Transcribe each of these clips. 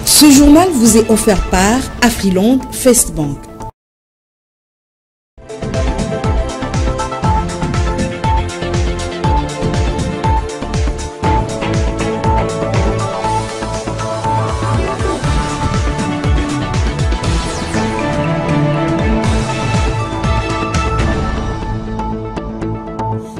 Ce journal vous est offert par Afriland First Bank.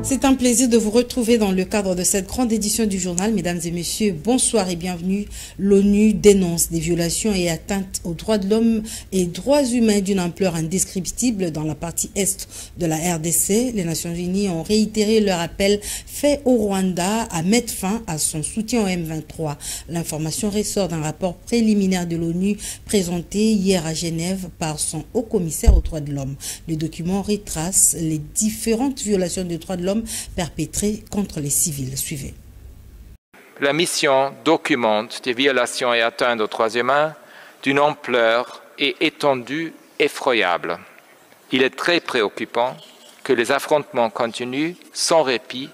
C'est un plaisir de vous retrouver dans le cadre de cette grande édition du journal. Mesdames et messieurs, bonsoir et bienvenue. L'ONU dénonce des violations et atteintes aux droits de l'homme et droits humains d'une ampleur indescriptible dans la partie est de la RDC. Les Nations Unies ont réitéré leur appel fait au Rwanda à mettre fin à son soutien au M23. L'information ressort d'un rapport préliminaire de l'ONU présenté hier à Genève par son haut commissaire aux droits de l'homme. Le document retrace les différentes violations des droits de l'homme perpétrés contre les civils. Suivez. La mission documente des violations et atteintes aux droits humains d'une ampleur et étendue effroyable. Il est très préoccupant que les affrontements continuent sans répit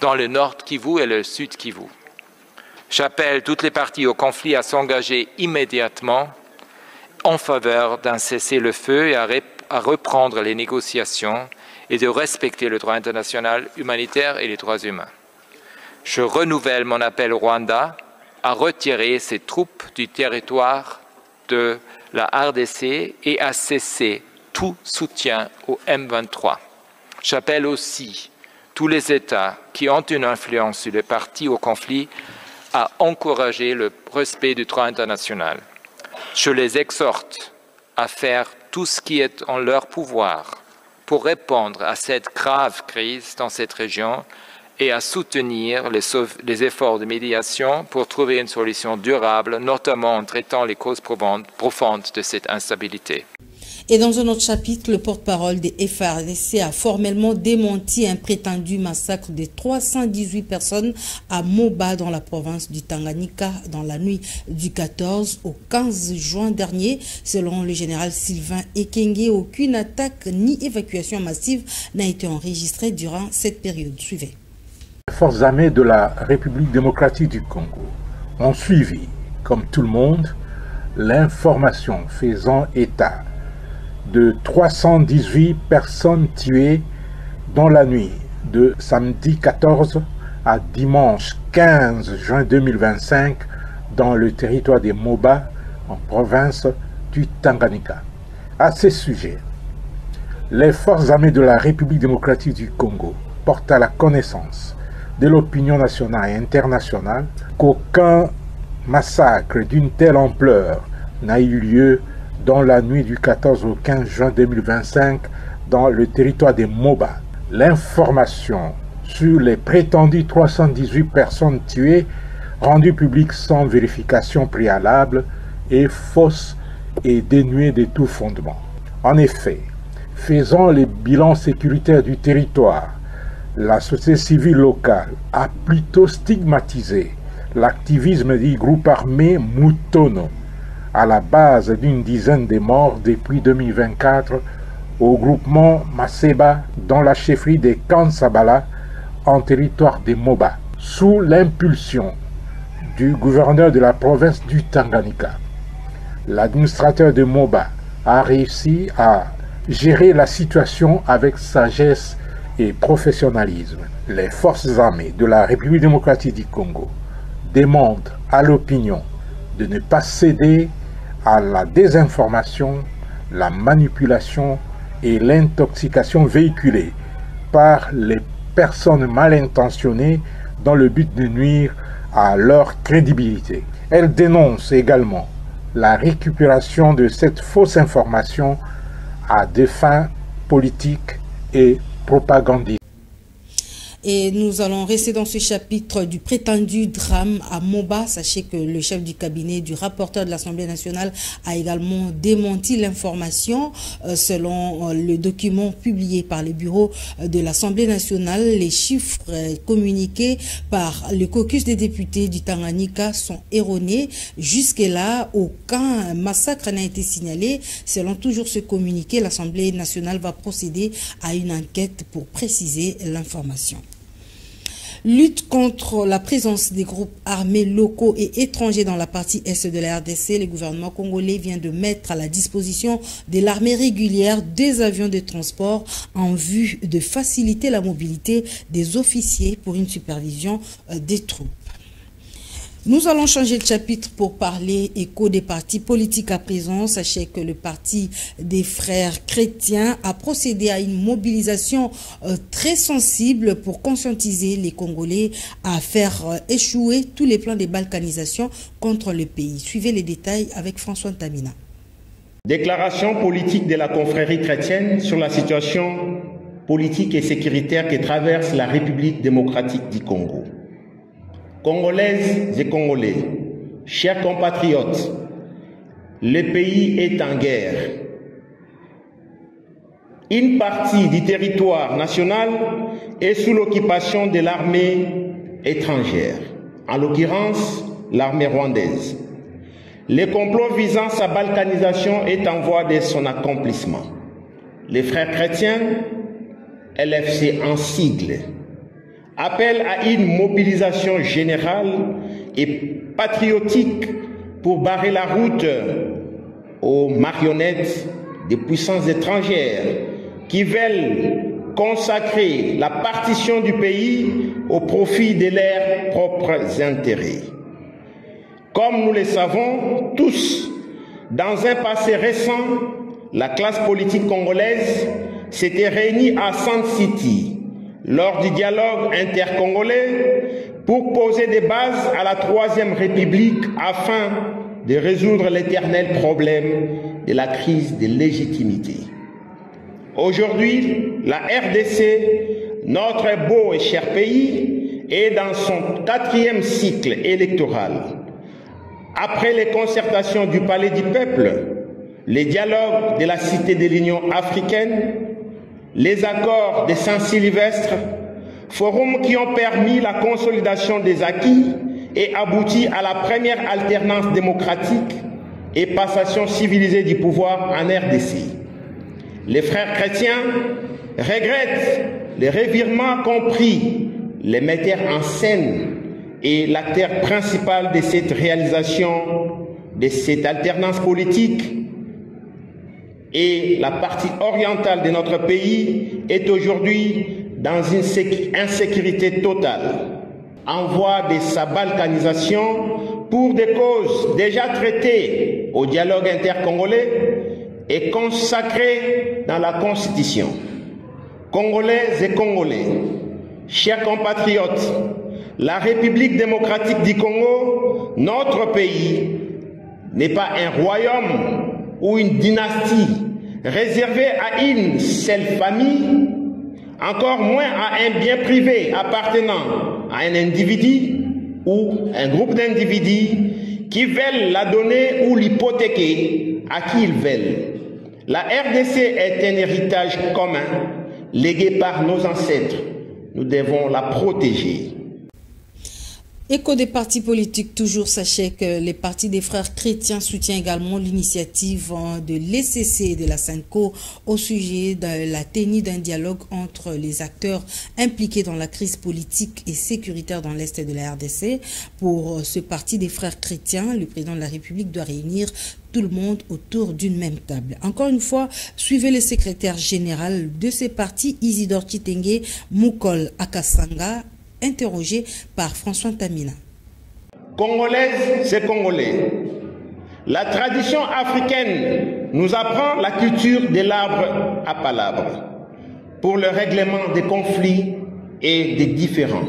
dans le nord Kivu et le sud Kivu. J'appelle toutes les parties au conflit à s'engager immédiatement en faveur d'un cessez-le-feu et à reprendre les négociations et de respecter le droit international humanitaire et les droits humains. Je renouvelle mon appel au Rwanda à retirer ses troupes du territoire de la RDC et à cesser tout soutien au M23. J'appelle aussi tous les États qui ont une influence sur les parties au conflit à encourager le respect du droit international. Je les exhorte à faire tout ce qui est en leur pouvoir pour répondre à cette grave crise dans cette région et à soutenir les efforts de médiation pour trouver une solution durable, notamment en traitant les causes profondes de cette instabilité. Et dans un autre chapitre, le porte-parole des FARDC a formellement démenti un prétendu massacre de 318 personnes à Moba dans la province du Tanganyika dans la nuit du 14 au 15 juin dernier. Selon le général Sylvain Ekenge, aucune attaque ni évacuation massive n'a été enregistrée durant cette période. Suivez. Les forces armées de la République démocratique du Congo ont suivi, comme tout le monde, l'information faisant état de 318 personnes tuées dans la nuit de samedi 14 à dimanche 15 juin 2025 dans le territoire des Moba en province du Tanganyika. À ce sujet, les forces armées de la République démocratique du Congo portent à la connaissance de l'opinion nationale et internationale qu'aucun massacre d'une telle ampleur n'a eu lieu dans la nuit du 14 au 15 juin 2025 dans le territoire des Moba. L'information sur les prétendues 318 personnes tuées, rendue publique sans vérification préalable, est fausse et dénuée de tout fondement. En effet, faisant les bilans sécuritaires du territoire, la société civile locale a plutôt stigmatisé l'activisme du groupe armé Mutono, à la base d'une dizaine de morts depuis 2024 au groupement Maseba dans la chefferie de Kansabala en territoire des Moba, sous l'impulsion du gouverneur de la province du Tanganyika. L'administrateur de Moba a réussi à gérer la situation avec sagesse et professionnalisme. Les forces armées de la République démocratique du Congo demandent à l'opinion de ne pas céder à la désinformation, la manipulation et l'intoxication véhiculée par les personnes mal intentionnées dans le but de nuire à leur crédibilité. Elle dénonce également la récupération de cette fausse information à des fins politiques et propagandistes. Et nous allons rester dans ce chapitre du prétendu drame à Moba. Sachez que le chef du cabinet du rapporteur de l'Assemblée nationale a également démenti l'information. Selon le document publié par le bureau de l'Assemblée nationale, les chiffres communiqués par le caucus des députés du Tanganyika sont erronés. Jusque-là, aucun massacre n'a été signalé. Selon toujours ce communiqué, l'Assemblée nationale va procéder à une enquête pour préciser l'information. Lutte contre la présence des groupes armés locaux et étrangers dans la partie est de la RDC. Le gouvernement congolais vient de mettre à la disposition de l'armée régulière des avions de transport en vue de faciliter la mobilité des officiers pour une supervision des troupes. Nous allons changer de chapitre pour parler écho des partis politiques à présent. Sachez que le parti des frères chrétiens a procédé à une mobilisation très sensible pour conscientiser les Congolais à faire échouer tous les plans de balkanisation contre le pays. Suivez les détails avec François Ntamina. Déclaration politique de la confrérie chrétienne sur la situation politique et sécuritaire qui traverse la République démocratique du Congo. Congolaises et Congolais, chers compatriotes, le pays est en guerre. Une partie du territoire national est sous l'occupation de l'armée étrangère, en l'occurrence l'armée rwandaise. Le complot visant sa balkanisation est en voie de son accomplissement. Les frères chrétiens, LFC en sigle, appelle à une mobilisation générale et patriotique pour barrer la route aux marionnettes des puissances étrangères qui veulent consacrer la partition du pays au profit de leurs propres intérêts. Comme nous le savons tous, dans un passé récent, la classe politique congolaise s'était réunie à Sun City lors du dialogue intercongolais pour poser des bases à la Troisième République afin de résoudre l'éternel problème de la crise de légitimité. Aujourd'hui, la RDC, notre beau et cher pays, est dans son 4e cycle électoral. Après les concertations du Palais du Peuple, les dialogues de la Cité de l'Union africaine, les accords de Saint-Sylvestre, forums qui ont permis la consolidation des acquis et abouti à la première alternance démocratique et passation civilisée du pouvoir en RDC. Les frères chrétiens regrettent les revirements qu'ont pris les metteurs en scène et l'acteur principal de cette réalisation, de cette alternance politique. Et la partie orientale de notre pays est aujourd'hui dans une insécurité totale, en voie de sa balkanisation pour des causes déjà traitées au dialogue intercongolais et consacrées dans la Constitution. Congolaises et Congolais, chers compatriotes, la République démocratique du Congo, notre pays, n'est pas un royaume ou une dynastie réservée à une seule famille, encore moins à un bien privé appartenant à un individu ou un groupe d'individus qui veulent la donner ou l'hypothéquer à qui ils veulent. La RDC est un héritage commun légué par nos ancêtres. Nous devons la protéger. Écho des partis politiques, toujours sachez que les partis des frères chrétiens soutiennent également l'initiative de l'ECC et de la SENCO au sujet de la tenue d'un dialogue entre les acteurs impliqués dans la crise politique et sécuritaire dans l'Est de la RDC. Pour ce parti des frères chrétiens, le président de la République doit réunir tout le monde autour d'une même table. Encore une fois, suivez le secrétaire général de ces partis, Isidore Chitenge Moukol Akasanga, interrogé par François Ntamina. Congolaises, c'est Congolais. La tradition africaine nous apprend la culture de l'arbre à palabre pour le règlement des conflits et des différends.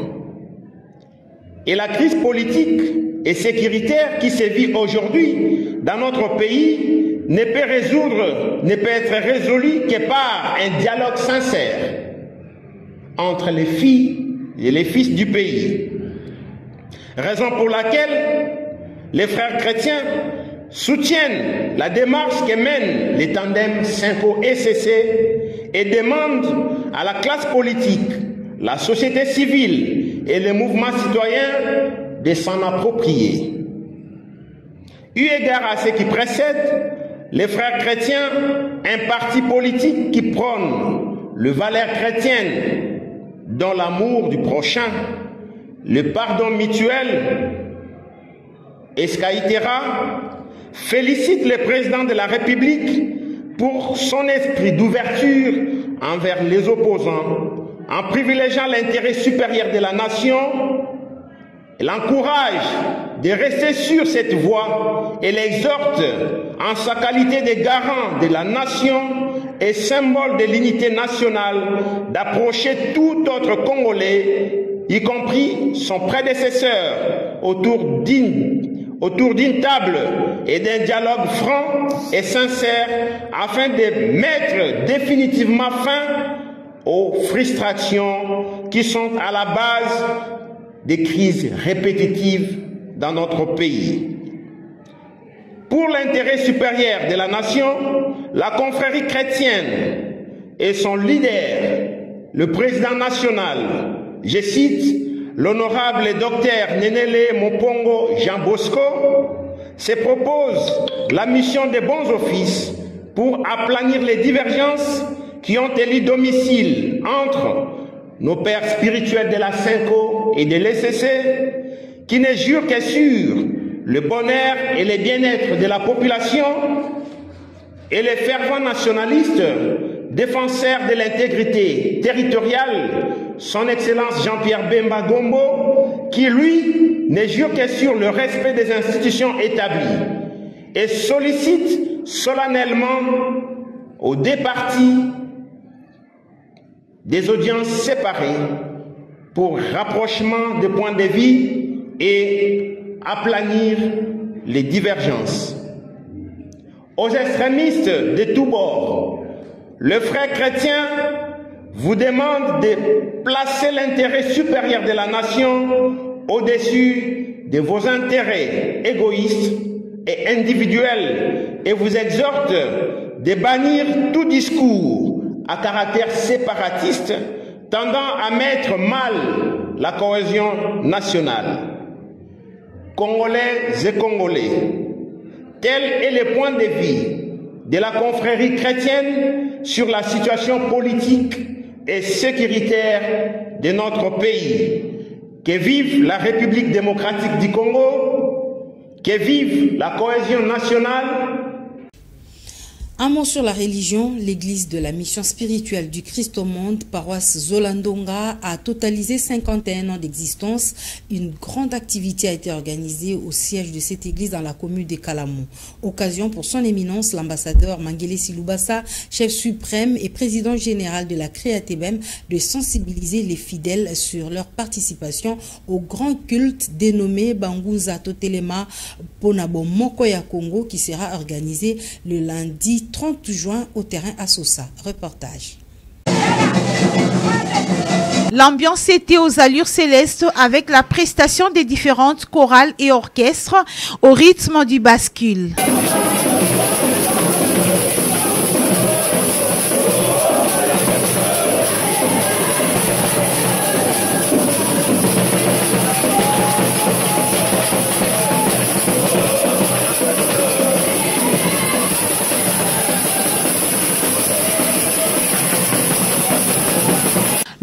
Et la crise politique et sécuritaire qui se vit aujourd'hui dans notre pays ne peut être résolue que par un dialogue sincère entre les filles et les fils du pays. Raison pour laquelle les frères chrétiens soutiennent la démarche que mènent les tandems SENCO-ECC et demandent à la classe politique, la société civile et les mouvements citoyens de s'en approprier. Eu égard à ce qui précède, les frères chrétiens, un parti politique qui prône les valeurs chrétiennes, dont l'amour du prochain, le pardon mutuel, Escaïtera félicite le président de la République pour son esprit d'ouverture envers les opposants, en privilégiant l'intérêt supérieur de la nation. Elle encourage de rester sur cette voie et l'exhorte en sa qualité de garant de la nation et symbole de l'unité nationale d'approcher tout autre Congolais, y compris son prédécesseur, autour d'une table et d'un dialogue franc et sincère afin de mettre définitivement fin aux frustrations qui sont à la base des crises répétitives dans notre pays. Pour l'intérêt supérieur de la nation, la confrérie chrétienne et son leader, le président national, je cite, l'honorable docteur Nenele Mopongo Jean Bosco, se propose la mission des bons offices pour aplanir les divergences qui ont élu domicile entre nos pères spirituels de la Cinco et de l'ECC, qui ne jurent que sur le bonheur et le bien-être de la population, et les fervents nationalistes, défenseurs de l'intégrité territoriale, son Excellence Jean-Pierre Bemba Gombo, qui lui ne jure que sur le respect des institutions établies et sollicite solennellement aux deux parties des audiences séparées pour rapprochement des points de vue et aplanir les divergences. Aux extrémistes de tous bords, le frère chrétien vous demande de placer l'intérêt supérieur de la nation au-dessus de vos intérêts égoïstes et individuels et vous exhorte de bannir tout discours à caractère séparatiste tendant à mettre mal la cohésion nationale. Congolais et Congolais, tel est le point de vue de la confrérie chrétienne sur la situation politique et sécuritaire de notre pays. Que vive la République démocratique du Congo, que vive la cohésion nationale. Un mot sur la religion. L'église de la mission spirituelle du Christ au monde, paroisse Zolandonga, a totalisé 51 ans d'existence. Une grande activité a été organisée au siège de cette église dans la commune de Kalamou. Occasion pour son éminence, l'ambassadeur Mangele Silubasa, chef suprême et président général de la CREATEBEM, de sensibiliser les fidèles sur leur participation au grand culte dénommé Bangunza Totelema Ponabo Mokoya Congo, qui sera organisé le lundi 30 juin au terrain à Sosa. Reportage. L'ambiance était aux allures célestes avec la prestation des différentes chorales et orchestres au rythme du bascule.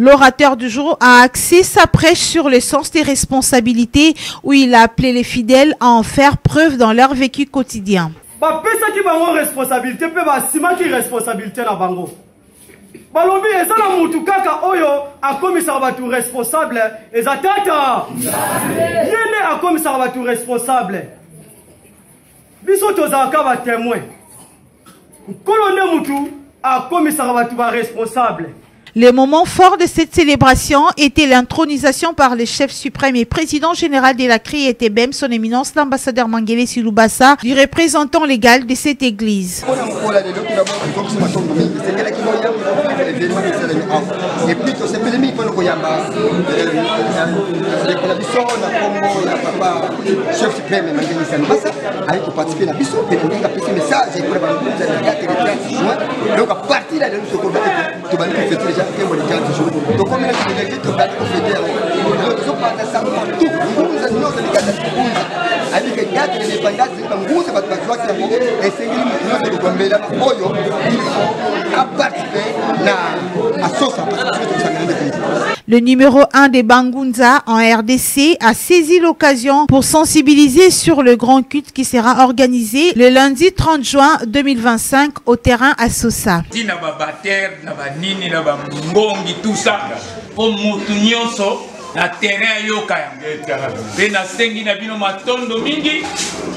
L'orateur du jour a axé sa prêche sur le sens des responsabilités où il a appelé les fidèles à en faire preuve dans leur vécu quotidien. Responsabilité responsabilité na bango. Balobi ezala mutu kaka oyo akomisaka batu responsable ezatata. Yene akomisaka batu responsable. Biso tozaka ba témoin. Kolonne mutu akomisaka batu ba responsable. Le moment fort de cette célébration était l'intronisation par le chef suprême et président général de la CREATEBEM, son éminence l'ambassadeur Mangele Silubasa, du représentant légal de cette église. Donc comme Le numéro 1 des Bangunza en RDC a saisi l'occasion pour sensibiliser sur le grand culte qui sera organisé le lundi 30 juin 2025 au terrain à Sosa. Na terrain yoka pe na sengi na bino matondo mingi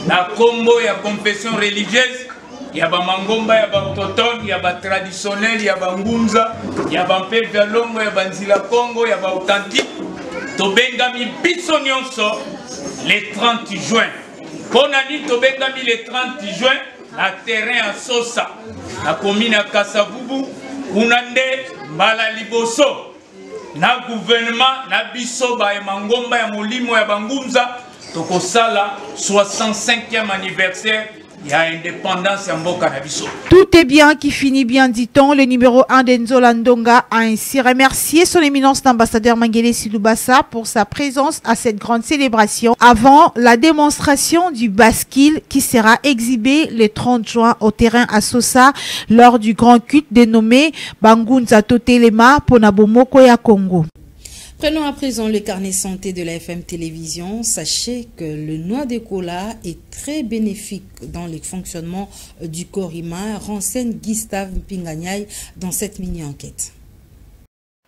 na kombo ya confession religieuse ya ba mangomba ya ba autochtone ya ba traditionnel ya ba ngunza ya ba mpe valongo ya ba nzila Congo ya ba authentique to bengami biso nyonso le 30 juin ponani to bengami le 30 juin na terrain à Sosa na commune ya Kasavubu unande mbala liboso na gouvernement na biso ba mangomba ya molimo ya bangunza tokosala 65e anniversaire ya indépendance ya mboka na biso. Tout est bien qui finit bien, dit-on. Le numéro 1 d'Enzola Ndonga a ainsi remercié son éminence d'ambassadeur Mangele Silubasa pour sa présence à cette grande célébration avant la démonstration du bascule qui sera exhibé le 30 juin au terrain à Sosa lors du grand culte dénommé Bangunza Totelema Ponabomoko ya Congo. Prenons à présent le carnet santé de la FM Télévision. Sachez que le noix de cola est très bénéfique dans le fonctionnement du corps humain, renseigne Gustave Mpinganyai dans cette mini-enquête.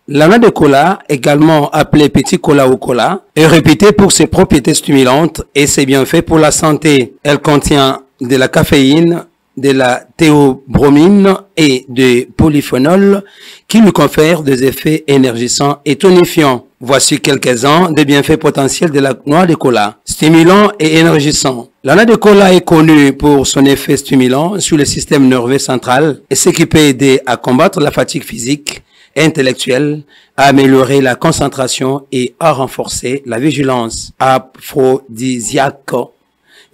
La noix de cola, également appelée petit cola ou cola, est réputée pour ses propriétés stimulantes et ses bienfaits pour la santé. Elle contient de la caféine, de la théobromine et des polyphénols qui lui confèrent des effets énergisants et tonifiants. Voici quelques-uns des bienfaits potentiels de la noix de cola. Stimulant et énergisant. La noix de cola est connue pour son effet stimulant sur le système nerveux central et ce qui peut aider à combattre la fatigue physique et intellectuelle, à améliorer la concentration et à renforcer la vigilance. Aphrodisiaque.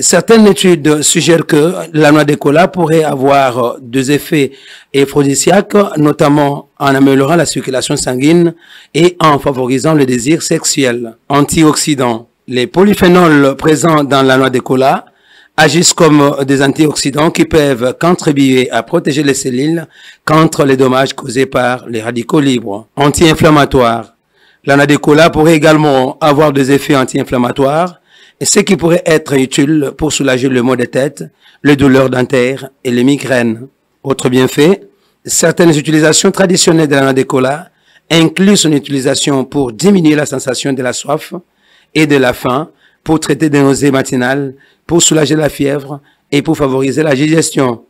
Certaines études suggèrent que la noix de cola pourrait avoir des effets aphrodisiaques, notamment en améliorant la circulation sanguine et en favorisant le désir sexuel. Antioxydants. Les polyphénols présents dans la noix de cola agissent comme des antioxydants qui peuvent contribuer à protéger les cellules contre les dommages causés par les radicaux libres. Anti-inflammatoires. La noix de cola pourrait également avoir des effets anti-inflammatoires, ce qui pourrait être utile pour soulager le maux de tête, les douleurs dentaires et les migraines. Autre bienfait, certaines utilisations traditionnelles de la noix de cola incluent son utilisation pour diminuer la sensation de la soif et de la faim, pour traiter des nausées matinales, pour soulager la fièvre et pour favoriser la digestion.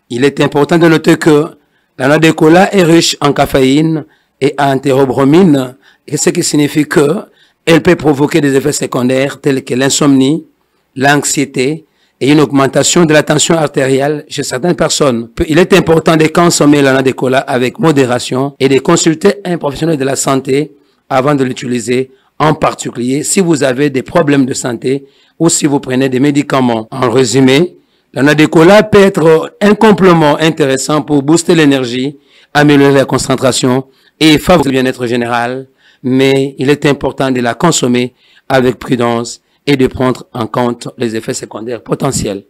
Il est important de noter que la noix de cola est riche en caféine et en théobromine, ce qui signifie que elle peut provoquer des effets secondaires tels que l'insomnie, l'anxiété et une augmentation de la tension artérielle chez certaines personnes. Il est important de consommer la noix de cola avec modération et de consulter un professionnel de la santé avant de l'utiliser, en particulier si vous avez des problèmes de santé ou si vous prenez des médicaments. En résumé, la noix de cola peut être un complément intéressant pour booster l'énergie, améliorer la concentration et favoriser le bien-être général. Mais il est important de la consommer avec prudence et de prendre en compte les effets secondaires potentiels.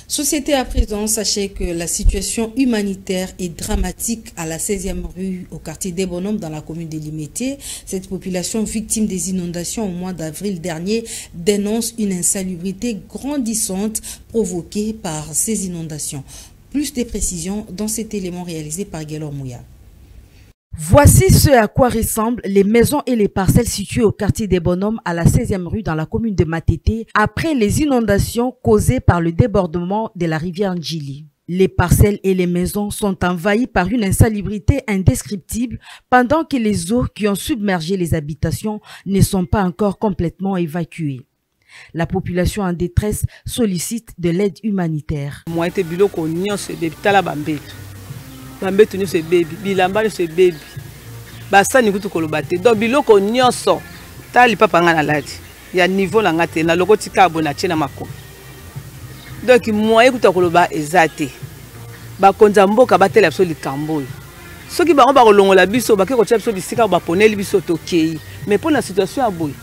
Société à présent, sachez que la situation humanitaire est dramatique à la 16e rue au quartier des Bonhommes dans la commune de Limete. Cette population victime des inondations au mois d'avril dernier dénonce une insalubrité grandissante provoquée par ces inondations. Plus de précisions dans cet élément réalisé par Guélor Mouya. Voici ce à quoi ressemblent les maisons et les parcelles situées au quartier des Bonhommes à la 16e rue dans la commune de Matete après les inondations causées par le débordement de la rivière Ndjili. Les parcelles et les maisons sont envahies par une insalubrité indescriptible pendant que les eaux qui ont submergé les habitations ne sont pas encore complètement évacuées. La population en détresse sollicite de l'aide humanitaire. Bambetu nyonso baby bilamba nyonso baby basani kutu kolobate donc biloko nyonso tali papa nga na lati ya niveau la ngate na lokoti kabo na chena mako donc moye kutu koloba ezate ba konza mboka batela biso likambo soki bango ba kolongola biso ba ke ko tia biso bisika ba poneli biso tokei mais pour la situation ya boy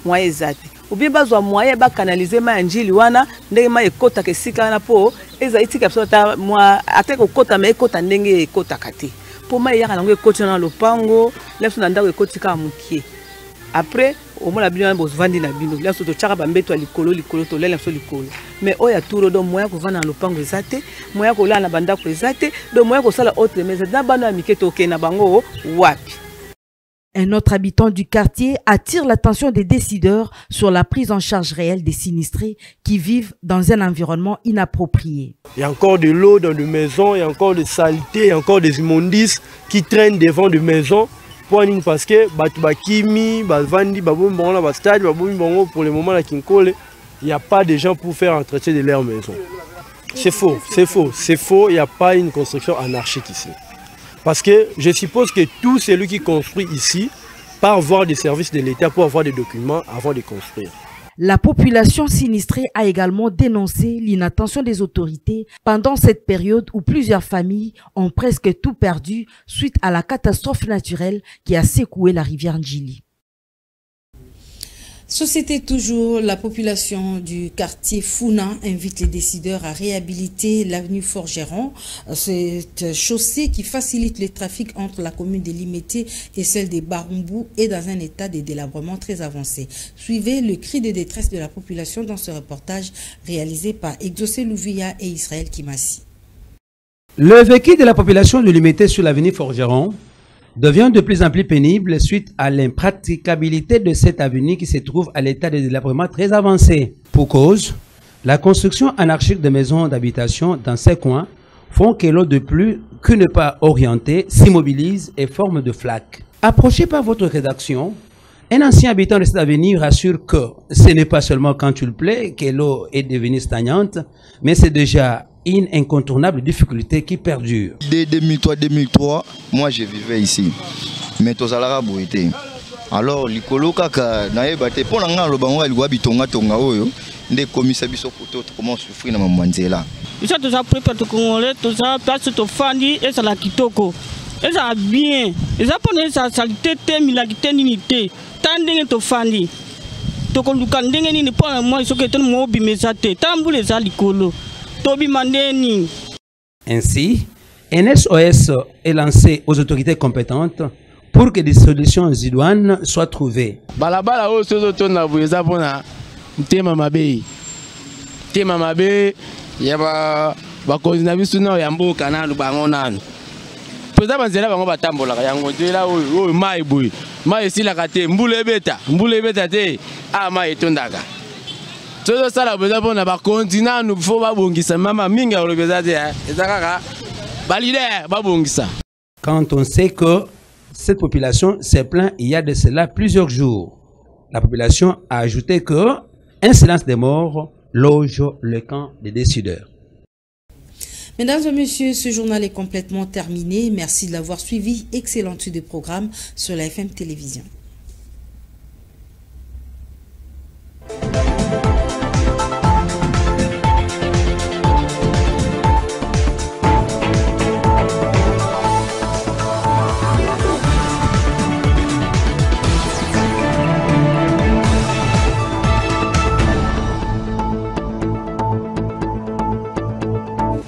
moye ezate ou bien bazwa moye ba canaliser ma Ndjili wana ndenge ma ekota ke sika na po eza itika biso ta moi ate ko kota me ekota ndenge ekota kati po mai ya kanango ekoti na lopango leso na ndako ekoti ka mukie après au moins la bino bo vandi na bino leso to chaka ba mbeto likolo to lela so likolo mais oya turo do moya ko vanda na lopango ezate moya ko la na bandako ezate do moya ko sala autre mais na bano ya miketo ke na bango wapi. Un autre habitant du quartier attire l'attention des décideurs sur la prise en charge réelle des sinistrés qui vivent dans un environnement inapproprié. Il y a encore de l'eau dans les maisons, il y a encore des saletés, il y a encore des immondices qui traînent devant des maisons. Parce que pour le moment, il n'y a pas de gens pour faire entretien de leur maison. C'est faux, c'est faux, c'est faux, il n'y a pas une construction anarchique ici. Parce que je suppose que tout celui qui construit ici part voir des services de l'État pour avoir des documents avant de construire. La population sinistrée a également dénoncé l'inattention des autorités pendant cette période où plusieurs familles ont presque tout perdu suite à la catastrophe naturelle qui a secoué la rivière Ndjili. Société toujours, la population du quartier Founa invite les décideurs à réhabiliter l'avenue Forgeron, cette chaussée qui facilite le trafic entre la commune de Limete et celle de Barumbu est dans un état de délabrement très avancé. Suivez le cri de détresse de la population dans ce reportage réalisé par Exaucé Louvia et Israël Kimassi. Le vécu de la population de Limete sur l'avenue Forgeron devient de plus en plus pénible suite à l'impraticabilité de cette avenue qui se trouve à l'état de délabrement très avancé. Pour cause, la construction anarchique de maisons d'habitation dans ces coins font que l'eau de pluie, qui n'est pas orientée, s'immobilise et forme de flaques. Approché par votre rédaction, un ancien habitant de cette avenue rassure que ce n'est pas seulement quand il pleut que l'eau est devenue stagnante, mais c'est déjà une incontournable difficulté qui perdure. Dès 2003, moi je vivais ici. Mais tout ça l'a été. Alors, l'icolo kaka nae bate pour l'anga le bango il wabitonga tonga oyo ndé commissaire biso koto comment souffrir na mamanzela. Ça tout ça prépare tout congolais, tout ça place tout fandi et ça la kitoko. Et ça bien. Et ça pone ça salité te milakité ninité. Tandenge to fandi. To ko lukandenge ni pour moi il faut que tout mo bimesate. Tambule za likolo. Ainsi, un SOS est lancé aux autorités compétentes pour que des solutions idoines soient trouvées. Balabala o sozo tona bueza pona tema mabe. Tema mabe ya ba kozina bisu na ya mboka na lubango nanu. Peza banzela bango batambola yango nzela o mai boy. Mai sila kate mbule beta te a mai tondaka. Quand on sait que cette population s'est plainte il y a de cela plusieurs jours, la population a ajouté que un silence des morts loge le camp des décideurs. Mesdames et messieurs, ce journal est complètement terminé. Merci de l'avoir suivi. Excellente suite de programme sur la FM Télévision.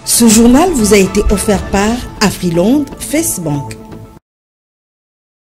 Ce journal vous a été offert par Afriland, Facebook.